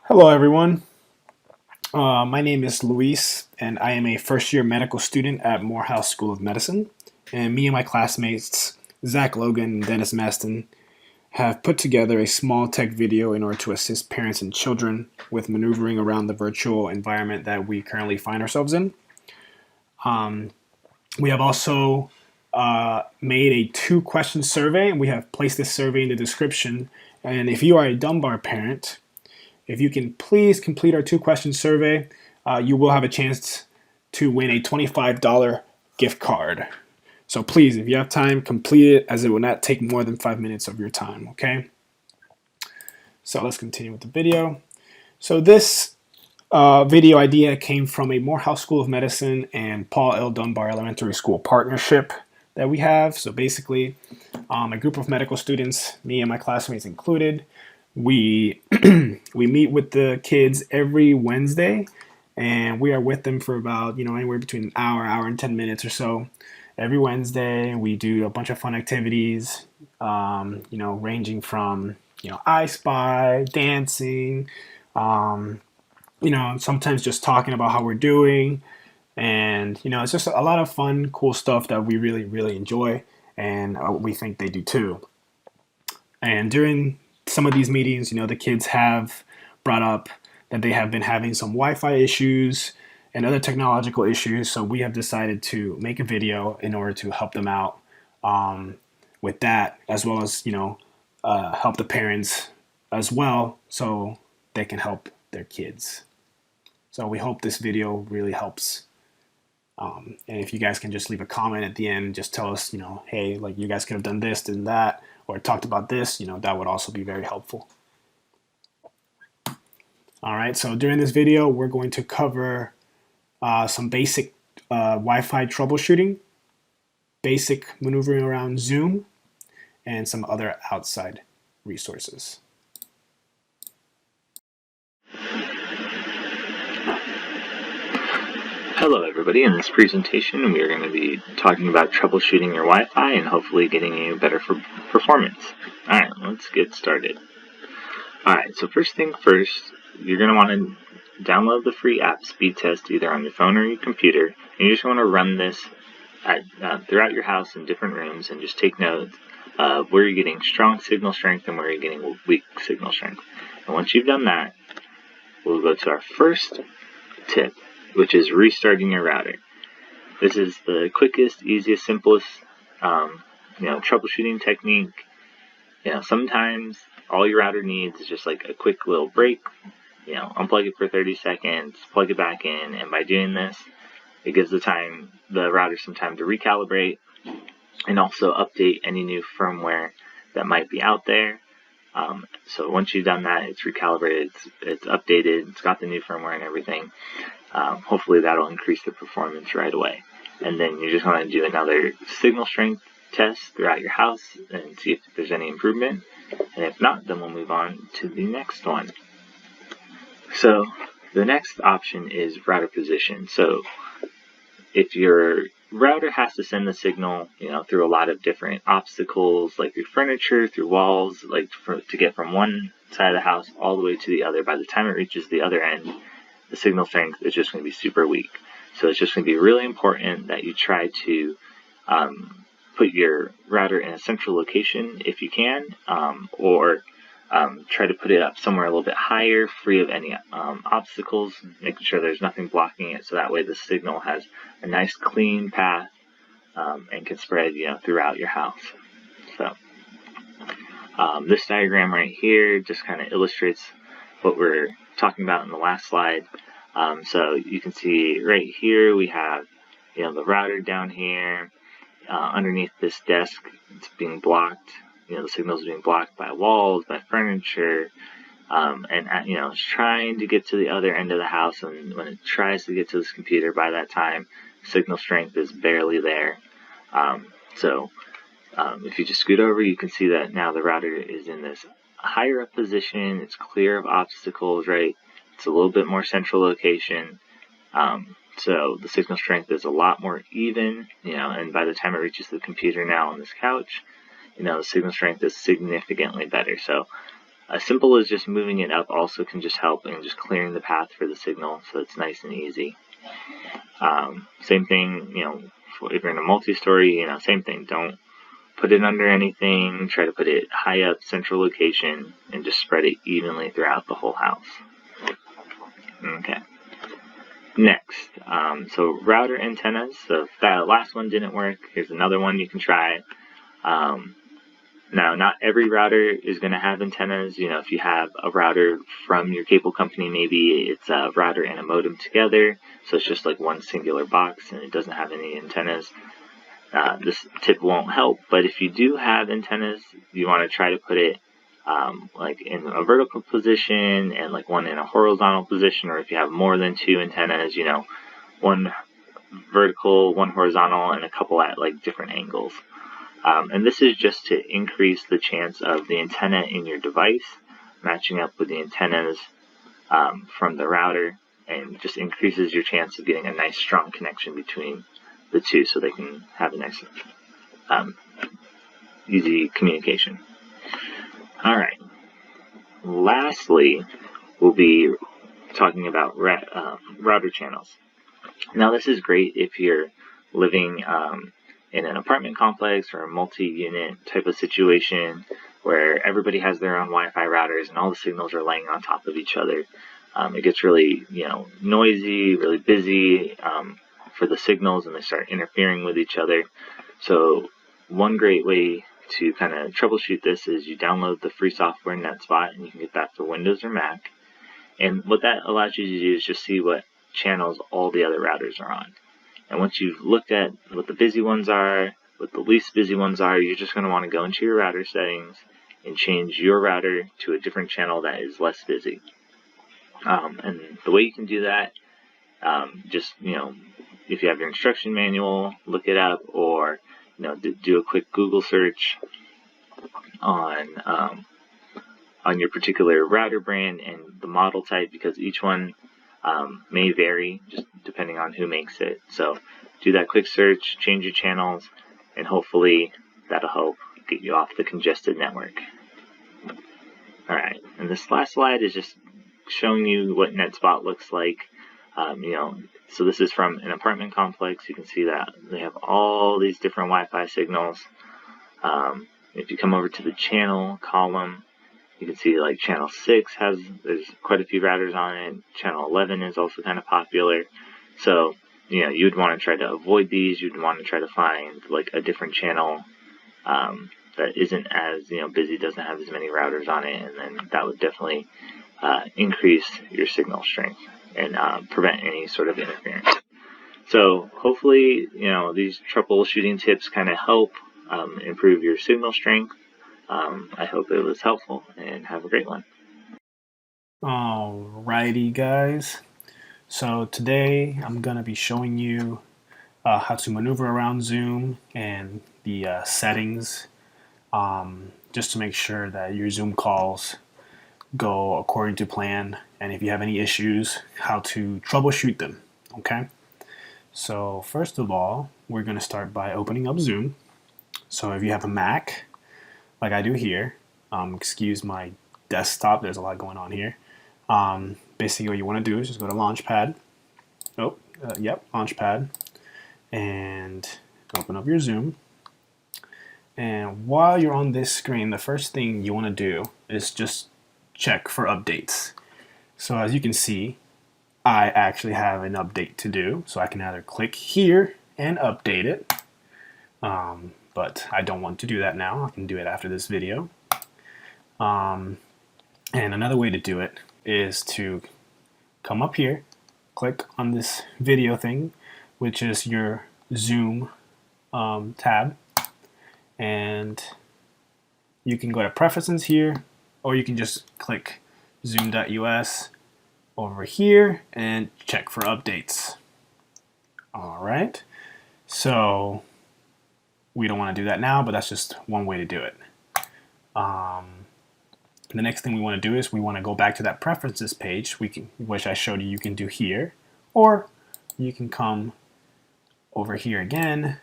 Hello, everyone. My name is Luis, and I am a first year medical student at Morehouse School of Medicine. And me and my classmates, Zach Logan and Dennis Maston, have put together a small tech video in order to assist parents and children with maneuvering around the virtual environment that we currently find ourselves in. We have also made a 2-question survey, and we have placed this survey in the description. And if you are a Dunbar parent, if you can please complete our 2-question survey, you will have a chance to win a $25 gift card. So please, if you have time, complete it, as it will not take more than 5 minutes of your time, okay? So let's continue with the video. So this video idea came from a Morehouse School of Medicine and Paul L. Dunbar Elementary School partnership that we have. So basically, a group of medical students, me and my classmates included, we we meet with the kids every Wednesday, and we are with them for about anywhere between an hour and 10 minutes or so. Every Wednesday, we do a bunch of fun activities, ranging from I Spy, dancing, sometimes just talking about how we're doing, and it's just a lot of fun, cool stuff that we really, really enjoy, and we think they do too. And during some of these meetings, the kids have brought up that they have been having some Wi-Fi issues and other technological issues. So we have decided to make a video in order to help them out with that, as well as help the parents as well, so they can help their kids. So we hope this video really helps. And if you guys can just leave a comment at the end, just tell us, hey, like you guys could have done this and that, or talked about this, that would also be very helpful. All right, so during this video, we're going to cover some basic Wi-Fi troubleshooting, basic maneuvering around Zoom, and some other outside resources. Hello everybody, in this presentation we are going to be talking about troubleshooting your Wi-Fi and hopefully getting you better performance. Alright, let's get started. Alright, so first thing first, you're going to want to download the free app Speed Test either on your phone or your computer, and you just want to run this throughout your house in different rooms and just take notes of where you're getting strong signal strength and where you're getting weak signal strength. And once you've done that, we'll go to our first tip, which is restarting your router. This is the quickest, easiest, simplest, troubleshooting technique. Sometimes all your router needs is just like a quick little break. Unplug it for 30 seconds, plug it back in, and by doing this, it gives the router some time to recalibrate and also update any new firmware that might be out there. So once you've done that, it's recalibrated, it's updated, it's got the new firmware and everything. Hopefully that'll increase the performance right away. And then you're just going to do another signal strength test throughout your house and see if there's any improvement. And if not, then we'll move on to the next one. So the next option is router position. So if your router has to send the signal, through a lot of different obstacles, like through furniture, through walls, to get from one side of the house all the way to the other, by the time it reaches the other end, the signal strength is just going to be super weak. So it's just going to be really important that you try to put your router in a central location if you can, or try to put it up somewhere a little bit higher, free of any obstacles, making sure there's nothing blocking it, so that way the signal has a nice clean path and can spread throughout your house. So this diagram right here just kind of illustrates what we're talking about in the last slide. So you can see right here we have the router down here. Underneath this desk, it's being blocked. The signal's being blocked by walls, by furniture, and it's trying to get to the other end of the house, and when it tries to get to this computer, by that time signal strength is barely there. If you just scoot over, you can see that now the router is in this higher up position. It's clear of obstacles, right? It's a little bit more central location. So the signal strength is a lot more even, and by the time it reaches the computer now on this couch, the signal strength is significantly better. So As simple as just moving it up also can just help in just clearing the path for the signal, so it's nice and easy. Same thing, if you're in a multi-story, same thing. Don't put it under anything. Try to put it high up, central location, and just spread it evenly throughout the whole house. Okay. Next, so router antennas. So if that last one didn't work, here's another one you can try. Now, not every router is going to have antennas. If you have a router from your cable company, maybe it's a router and a modem together, so it's just like one singular box and it doesn't have any antennas. This tip won't help, but if you do have antennas, you want to try to put it like in a vertical position and like one in a horizontal position, or if you have more than two antennas, one vertical, one horizontal, and a couple at like different angles. And this is just to increase the chance of the antenna in your device matching up with the antennas from the router, and just increases your chance of getting a nice strong connection between the two so they can have a nice easy communication. Alright, lastly we'll be talking about router channels. Now this is great if you're living in an apartment complex or a multi-unit type of situation where everybody has their own Wi-Fi routers and all the signals are laying on top of each other. It gets really, noisy, really busy for the signals, and they start interfering with each other. So one great way to kind of troubleshoot this is you download the free software NetSpot, and you can get that for Windows or Mac. And what that allows you to do is just see what channels all the other routers are on. And once you've looked at what the busy ones are, what the least busy ones are, you're just going to want to go into your router settings and change your router to a different channel that is less busy. And the way you can do that, just, if you have your instruction manual, look it up, or, do a quick Google search on your particular router brand and the model type, because each one may vary just depending on who makes it. So do that quick search, change your channels, and hopefully that'll help get you off the congested network. Alright, and this last slide is just showing you what NetSpot looks like. So this is from an apartment complex. You can see that they have all these different Wi-Fi signals. If you come over to the channel column, you can see like channel 6 there's quite a few routers on it. Channel 11 is also kind of popular. So, you'd want to try to avoid these. You'd want to try to find like a different channel that isn't as, busy, doesn't have as many routers on it, and then that would definitely increase your signal strength and prevent any sort of interference. So hopefully, these troubleshooting tips kind of help improve your signal strength. I hope it was helpful, and have a great one. Alrighty, guys. So today I'm going to be showing you how to maneuver around Zoom and the settings, just to make sure that your Zoom calls go according to plan, and if you have any issues, how to troubleshoot them. Okay, so first of all, we're going to start by opening up Zoom. So if you have a Mac like I do here, excuse my desktop, there's a lot going on here. Basically what you want to do is just go to Launchpad. Launchpad, and open up your Zoom. And while you're on this screen, the first thing you want to do is just check for updates. So as you can see, I actually have an update to do, so I can either click here and update it, but I don't want to do that now. I can do it after this video. And another way to do it is to come up here, click on this video thing, which is your Zoom tab, and you can go to Preferences here, or you can just click zoom.us over here and check for updates. Alright, so we don't want to do that now, but that's just one way to do it. The next thing we want to do is we want to go back to that preferences page, which I showed you you can do here, or you can come over here again,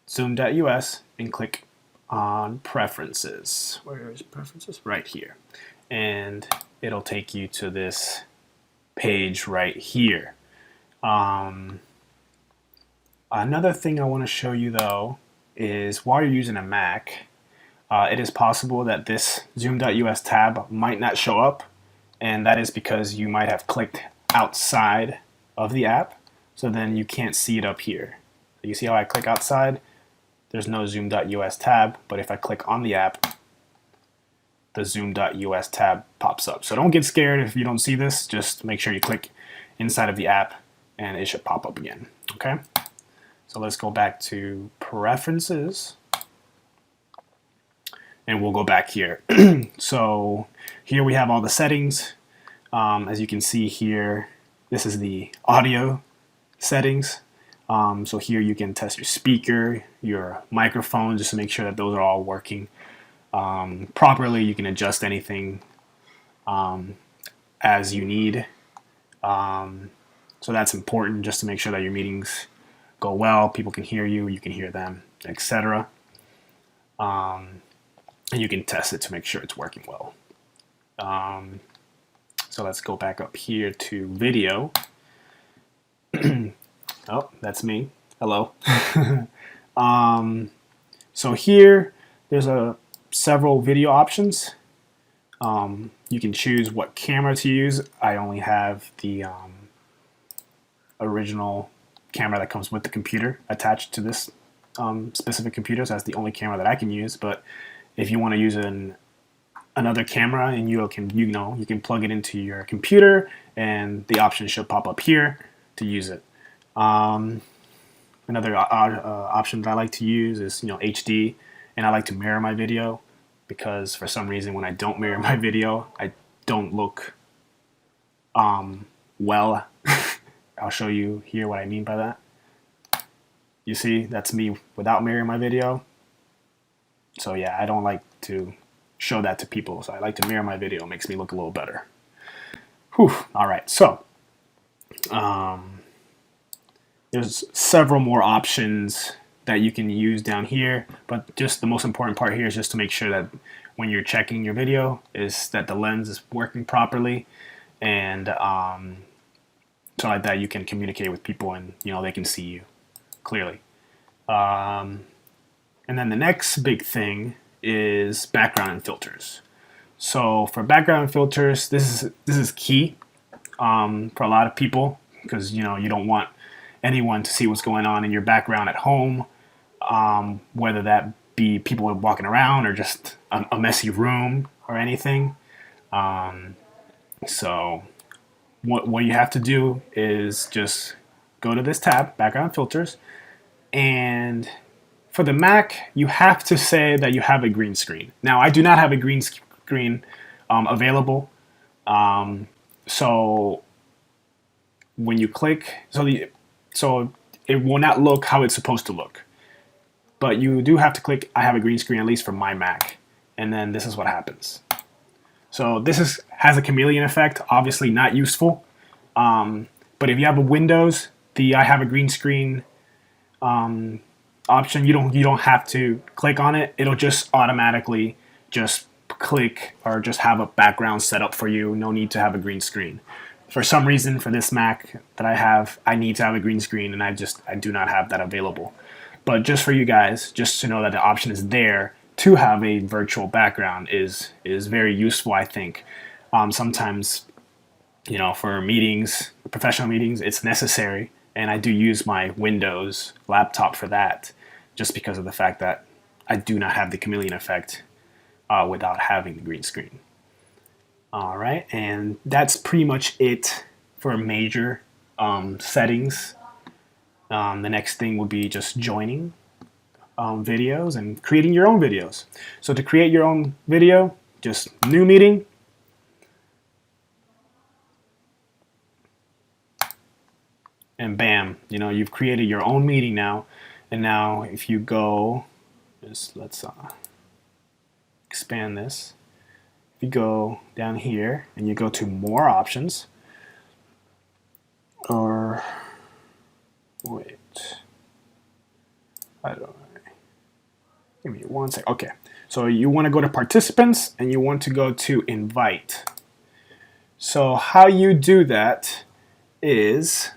zoom.us, and click on preferences. Where is preferences? Right here. and it'll take you to this page right here. Another thing I want to show you though is while you're using a Mac, it is possible that this zoom.us tab might not show up, and that is because you might have clicked outside of the app, so then you can't see it up here. You see how I click outside? There's no zoom.us tab, but if I click on the app, the zoom.us tab pops up. So don't get scared if you don't see this. Just make sure you click inside of the app and it should pop up again. Okay, so let's go back to preferences and we'll go back here. So here we have all the settings. As you can see here, this is the audio settings. So here you can test your speaker, your microphone, just to make sure that those are all working properly. You can adjust anything as you need. So that's important, just to make sure that your meetings go well, people can hear you, you can hear them, etc. And you can test it to make sure it's working well. So let's go back up here to video. Oh, that's me. Hello. So here, there's several video options. You can choose what camera to use. I only have the original camera that comes with the computer attached to this specific computer, so that's the only camera that I can use. But if you want to use another camera, and you can plug it into your computer, and the option should pop up here to use it. Another option that I like to use is HD, and I like to mirror my video, because for some reason when I don't mirror my video, I don't look well. I'll show you here what I mean by that. You see, that's me without mirroring my video. So yeah, I don't like to show that to people, so I like to mirror my video. It makes me look a little better. Whew. All right, so there's several more options that you can use down here, but just the most important part here is just to make sure that when you're checking your video is that the lens is working properly, and so like that you can communicate with people and they can see you clearly. And then the next big thing is background and filters. So for background and filters, this is key for a lot of people, because you don't want anyone to see what's going on in your background at home, whether that be people walking around or just a messy room or anything. So what you have to do is just go to this tab, background filters, and for the Mac, you have to say that you have a green screen. Now, I do not have a green screen available, so when you click, so it will not look how it's supposed to look. But you do have to click I have a green screen, at least for my Mac, and then this is what happens. So this has a chameleon effect, obviously not useful. But if you have a Windows, the I have a green screen option, you don't have to click on it. It'll just automatically just click or just have a background set up for you. No need to have a green screen. For some reason, for this Mac that I have, I need to have a green screen, and I do not have that available. But just for you guys, just to know that the option is there to have a virtual background is very useful, I think. Sometimes, for meetings, professional meetings, it's necessary, and I do use my Windows laptop for that, just because of the fact that I do not have the chameleon effect without having the green screen. All right, and that's pretty much it for major settings. The next thing would be just joining videos and creating your own videos. So to create your own video, just new meeting. And bam, you've created your own meeting now. And now if you go, let's expand this. If you go down here and you go to more options, or wait, I don't know. Give me one sec. Okay, So you want to go to participants and you want to go to invite. So how you do that is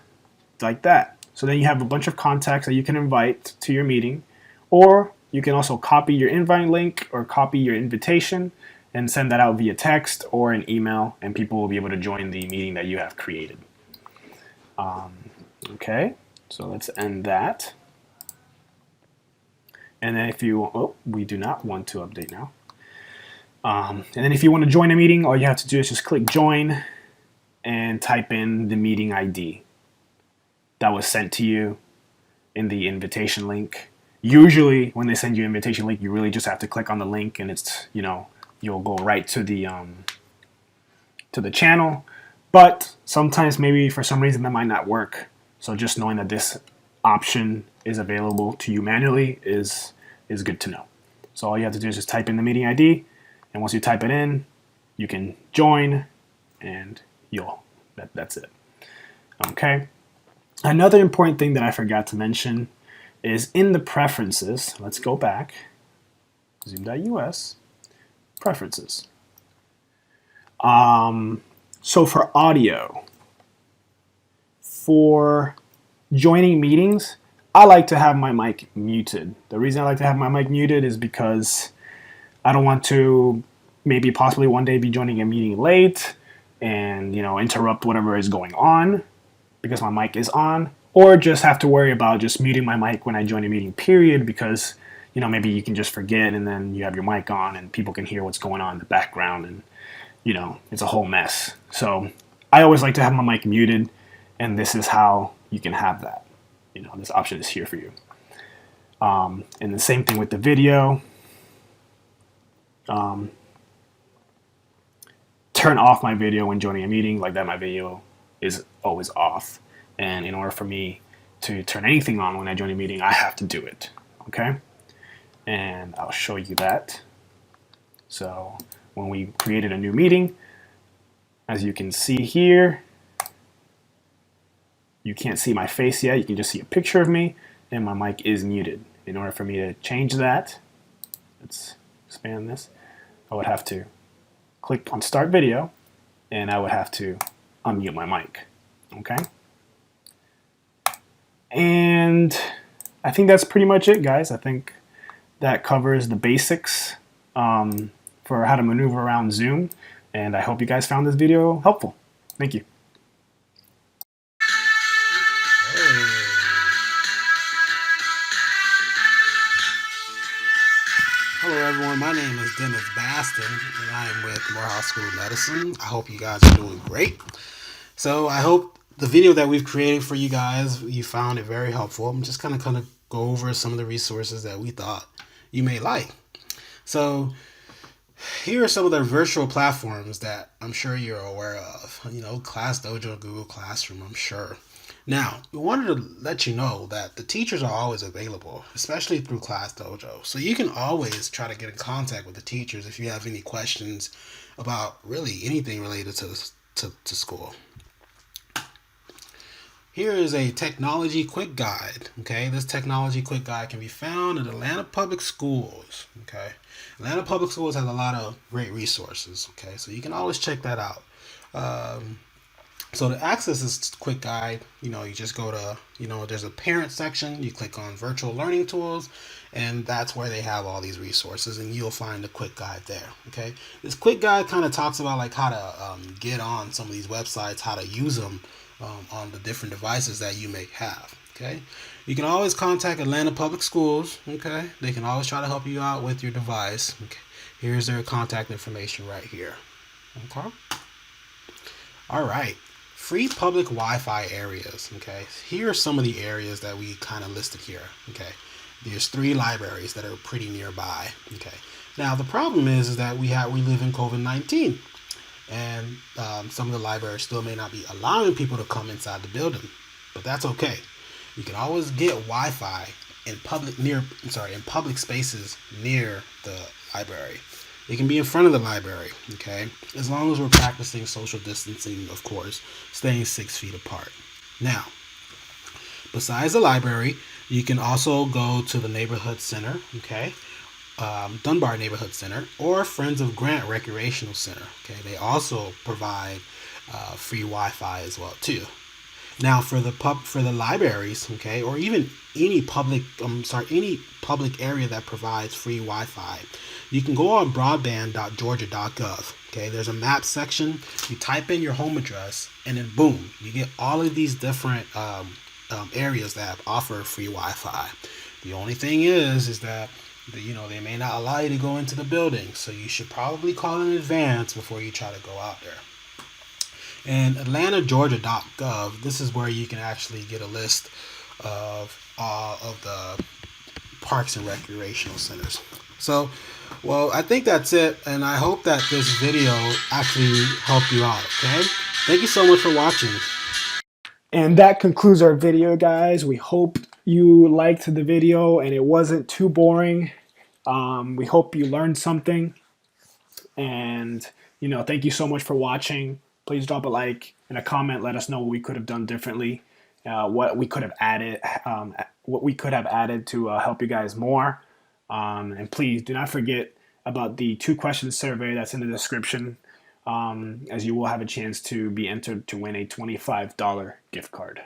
like that. So then you have a bunch of contacts that you can invite to your meeting, or you can also copy your invite link or copy your invitation and send that out via text or an email, and people will be able to join the meeting that you have created. Okay, so let's end that. And then if you, we do not want to update now. And then if you want to join a meeting, all you have to do is just click join and type in the meeting ID that was sent to you in the invitation link. Usually when they send you an invitation link, you really just have to click on the link and it's, you'll go right to the channel. But sometimes maybe for some reason that might not work. So just knowing that this option is available to you manually is good to know. So all you have to do is just type in the meeting ID, and once you type it in, you can join, and that's it. Okay. Another important thing that I forgot to mention is in the preferences. Let's go back. Zoom.us preferences. So for audio, for joining meetings, I like to have my mic muted. The reason I like to have my mic muted is because I don't want to maybe possibly one day be joining a meeting late and interrupt whatever is going on because my mic is on, or just have to worry about just muting my mic when I join a meeting, period, because maybe you can just forget and then you have your mic on and people can hear what's going on in the background, and it's a whole mess. So I always like to have my mic muted, and this is how you can have that. This option is here for you. And the same thing with the video. Turn off my video when joining a meeting, like that my video is always off. And in order for me to turn anything on when I join a meeting, I have to do it. Okay? And I'll show you that. So when we created a new meeting, as you can see here, you can't see my face yet. You can just see a picture of me, and my mic is muted. In order for me to change that, let's expand this, I would have to click on Start Video, and I would have to unmute my mic. Okay? And I think that's pretty much it, guys. I think that covers the basics for how to maneuver around Zoom, and I hope you guys found this video helpful. Thank you. Hello everyone, my name is Dennis Baston and I am with Morehouse School of Medicine. I hope you guys are doing great. So I hope the video that we've created for you guys, you found it very helpful. I'm just going to go over some of the resources that we thought you may like. So here are some of the virtual platforms that I'm sure you're aware of. ClassDojo, Google Classroom, I'm sure. Now, we wanted to let you know that the teachers are always available, especially through ClassDojo. So you can always try to get in contact with the teachers if you have any questions about really anything related to school. Here is a technology quick guide. Okay, this technology quick guide can be found at Atlanta Public Schools. Okay, Atlanta Public Schools has a lot of great resources. Okay, so you can always check that out. So to access this quick guide, you just go to, there's a parent section. You click on virtual learning tools, and that's where they have all these resources, and you'll find the quick guide there. Okay, this quick guide kind of talks about like how to get on some of these websites, how to use them on the different devices that you may have. Okay, you can always contact Atlanta Public Schools. Okay, they can always try to help you out with your device. Okay, here's their contact information right here. Okay, all right. Free public Wi-Fi areas. Okay, here are some of the areas that we kind of listed here. Okay, there's 3 libraries that are pretty nearby. Okay, now the problem is that we live in COVID-19, and some of the libraries still may not be allowing people to come inside the building, but that's okay. You can always get Wi-Fi in public spaces near the library. It can be in front of the library, okay? As long as we're practicing social distancing, of course, staying 6 feet apart. Now, besides the library, you can also go to the neighborhood center, okay? Dunbar Neighborhood Center, or Friends of Grant Recreational Center. Okay, they also provide free Wi-Fi as well too. Now, for the libraries, okay, or even any any public area that provides free Wi-Fi, you can go on broadband.georgia.gov. Okay, there's a map section. You type in your home address, and then boom, you get all of these different areas that offer free Wi-Fi. The only thing is that they may not allow you to go into the building, so you should probably call in advance before you try to go out there. And AtlantaGeorgia.gov, this is where you can actually get a list of all of the parks and recreational centers. So, well, I think that's it, and I hope that this video actually helped you out, okay? Thank you so much for watching. And that concludes our video, guys. We hope you liked the video and it wasn't too boring. We hope you learned something. And, thank you so much for watching. Please drop a like and a comment. Let us know what we could have done differently, what we could have added, to help you guys more. And please do not forget about the 2-question survey that's in the description, as you will have a chance to be entered to win a $25 gift card.